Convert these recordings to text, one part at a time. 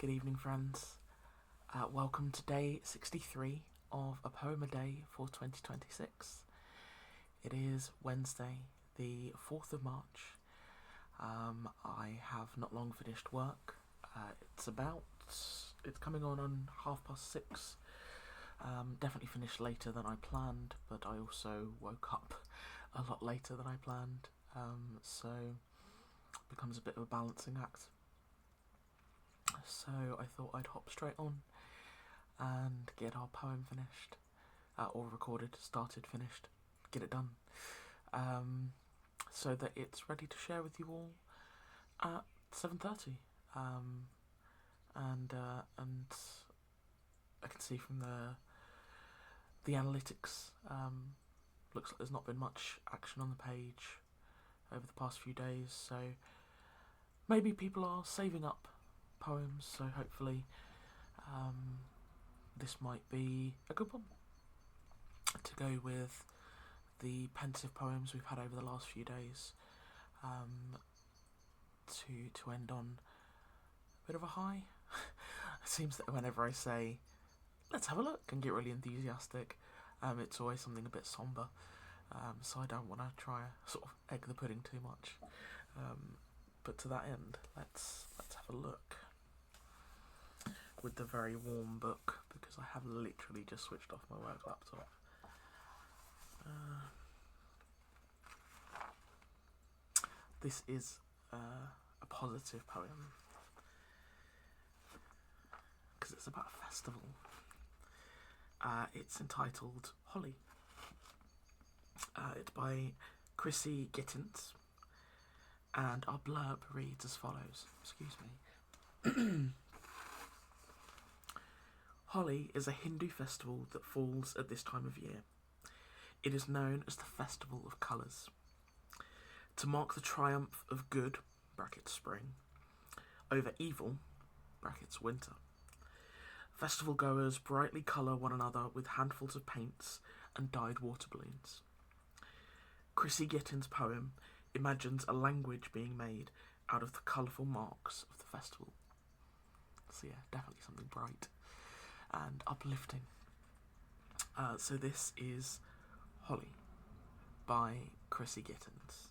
Good evening, friends. Welcome to day 63 of A Poem a Day for 2026. It is Wednesday, the 4th of March. I have not long finished work. It's coming on 6:30. Definitely finished later than I planned, but I also woke up a lot later than I planned. So it becomes a bit of a balancing act. So I thought I'd hop straight on and get our poem finished, or recorded, started, finished, get it done, so that it's ready to share with you all at 7:30. And I can see from the analytics, looks like there's not been much action on the page over the past few days, so maybe people are saving up poems, so hopefully this might be a good one to go with the pensive poems we've had over the last few days, to end on a bit of a high. It seems that whenever I say let's have a look and get really enthusiastic, it's always something a bit somber, so I don't want to try to sort of egg the pudding too much, but to that end, let's have a look with the very warm book, because I have literally just switched off my work laptop. This is a positive poem, because it's about a festival. It's entitled Holi. It's by Chrissie Gittins, and our blurb reads as follows. Excuse me. Holi is a Hindu festival that falls at this time of year. It is known as the Festival of Colours. To mark the triumph of good (spring) over evil (winter), festival goers brightly colour one another with handfuls of paints and dyed water balloons. Chrissie Gittins' poem imagines a language being made out of the colourful marks of the festival. So yeah, definitely something bright and uplifting. So this is Holi by Chrissie Gittins.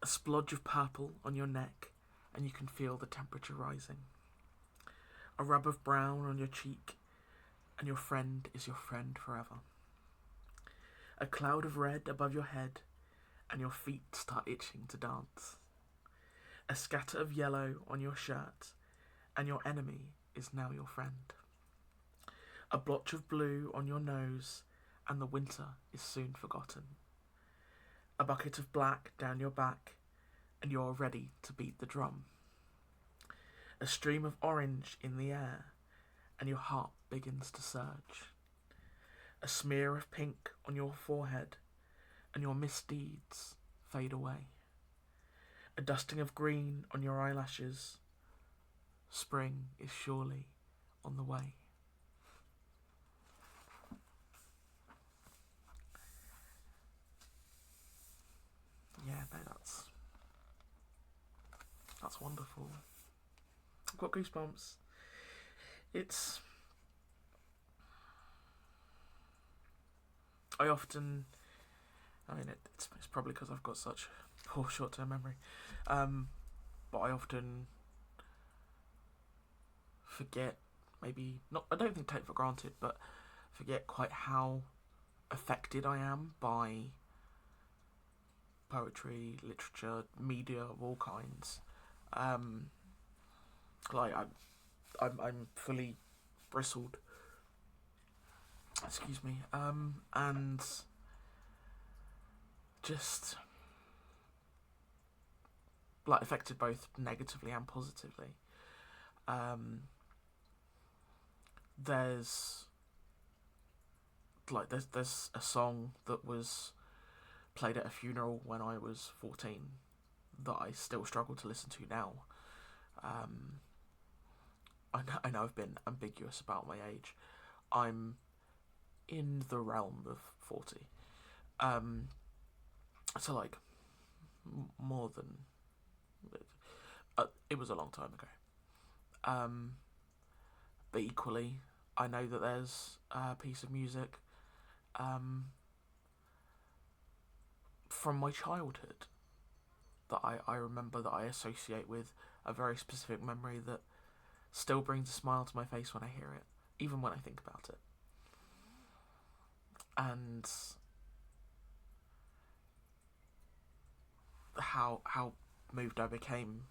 A splodge of purple on your neck, and you can feel the temperature rising. A rub of brown on your cheek, and your friend is your friend forever. A cloud of red above your head, and your feet start itching to dance. A scatter of yellow on your shirt, and your enemy is now your friend. A blotch of blue on your nose, and the winter is soon forgotten. A bucket of black down your back, and you are ready to beat the drum. A stream of orange in the air, and your heart begins to surge. A smear of pink on your forehead, and your misdeeds fade away. A dusting of green on your eyelashes. Spring is surely on the way. Yeah, no, that's wonderful. I've got goosebumps. It's probably because I've got such poor short-term memory, but I often forget, I don't think take for granted, but forget quite how affected I am by poetry, literature, media of all kinds. I'm fully bristled. Excuse me. And just affected both negatively and positively. There's a song that was played at a funeral when I was 14 that I still struggle to listen to now. I know I've been ambiguous about my age. I'm in the realm of 40. So more than it was a long time ago. But equally, I know that there's a piece of music from my childhood that I remember, that I associate with a very specific memory that still brings a smile to my face when I hear it, even when I think about it. And how moved I became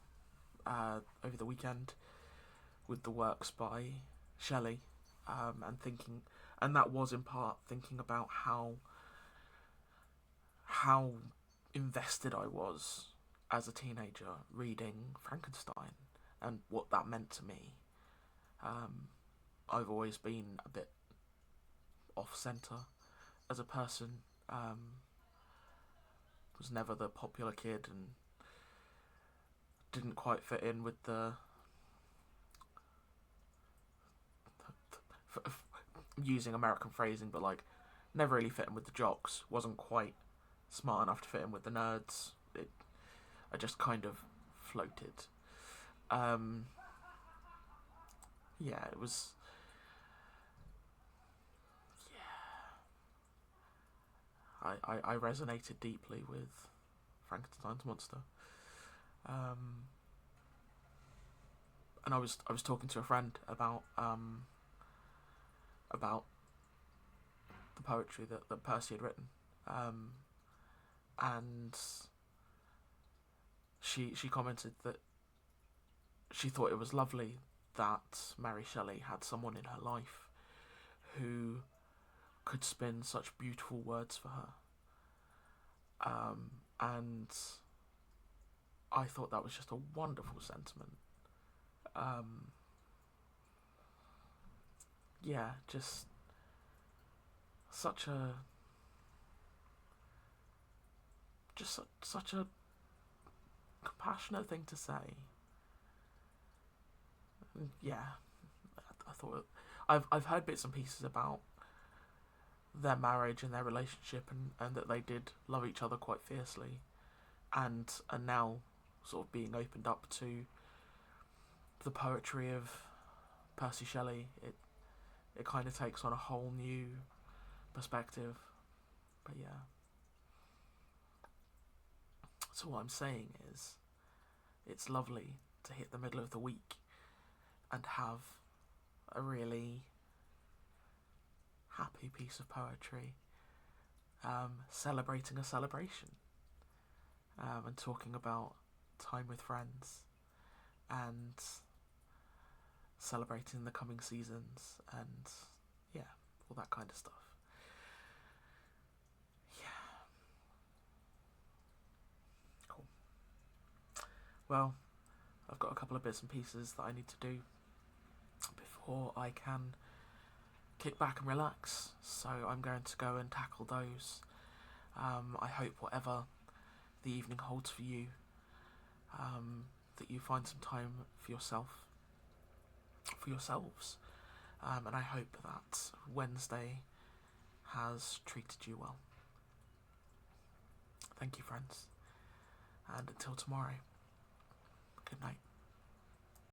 over the weekend with the works by Shelley, and thinking, and that was in part thinking about how invested I was as a teenager reading Frankenstein and what that meant to me. I've always been a bit off centre as a person. Was never the popular kid and didn't quite fit in with the using American phrasing, but like never really fit in with the jocks. Wasn't quite smart enough to fit in with the nerds. I just kind of floated. Yeah, it was. Yeah, I resonated deeply with Frankenstein's monster. And I was talking to a friend about the poetry that Percy had written, and she commented that she thought it was lovely that Mary Shelley had someone in her life who could spin such beautiful words for her, and I thought that was just a wonderful sentiment. Yeah, just such a such a compassionate thing to say. Yeah, I thought I've heard bits and pieces about their marriage and their relationship, and that they did love each other quite fiercely, and are now sort of being opened up to the poetry of Percy Shelley. It kind of takes on a whole new perspective. But yeah. So what I'm saying is, it's lovely to hit the middle of the week and have a really happy piece of poetry, celebrating a celebration, and talking about time with friends, and celebrating the coming seasons, and yeah, all that kind of stuff. Yeah. Cool. Well, I've got a couple of bits and pieces that I need to do before I can kick back and relax, so I'm going to go and tackle those. I hope whatever the evening holds for you, that you find some time for yourselves, and I hope that Wednesday has treated you well. Thank you, friends, and until tomorrow, good night.